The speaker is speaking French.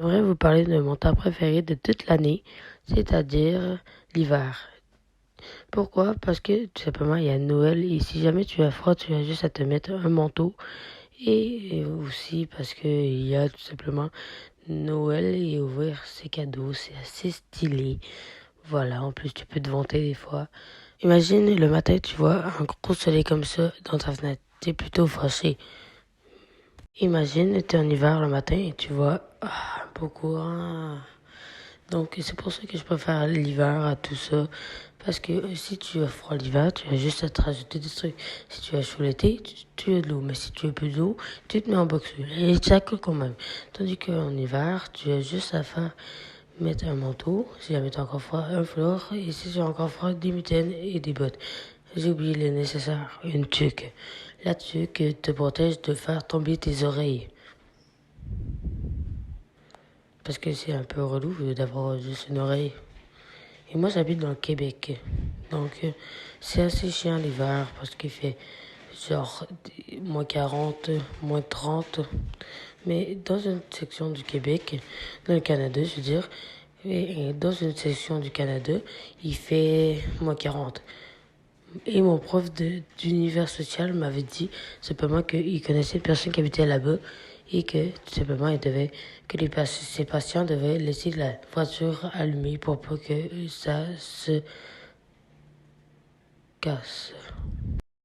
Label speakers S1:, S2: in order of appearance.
S1: J'aimerais vous parler de mon temps préféré de toute l'année, c'est-à-dire l'hiver. Pourquoi? Parce que tout simplement, il y a Noël et si jamais tu as froid, tu as juste à te mettre un manteau. Et aussi parce que il y a tout simplement Noël et ouvrir ses cadeaux, c'est assez stylé. Voilà, en plus tu peux te vanter des fois. Imagine le matin, tu vois un gros soleil comme ça dans ta fenêtre. T'es plutôt fâché. Imagine, t'es en hiver le matin et tu vois beaucoup. Donc c'est pour ça que je préfère l'hiver à tout ça. Parce que si tu as froid l'hiver, tu as juste à te rajouter des trucs. Si tu as chaud l'été, tu as de l'eau. Mais si tu as plus d'eau, tu te mets en boxeur. Et ça coule quand même. Tandis qu'en hiver, tu as juste à faire mettre un manteau. Si jamais t'as encore froid, un fleur. Et si tu as encore froid, des mitaines et des bottes. J'ai oublié le nécessaire. Une tuque. La tuque te protège de faire tomber tes oreilles. Parce que c'est un peu relou d'avoir juste une oreille. Et moi, j'habite dans le Québec. Donc, c'est assez chiant l'hiver parce qu'il fait genre moins 40, moins 30. Mais dans une section du Québec, dans le Canada, je veux dire, et dans une section du Canada, il fait moins 40. Et mon prof d'univers social m'avait dit simplement qu'il connaissait une personne qui habitait là-bas et que tout simplement ses patients devaient laisser la voiture allumée pour pas que ça se casse.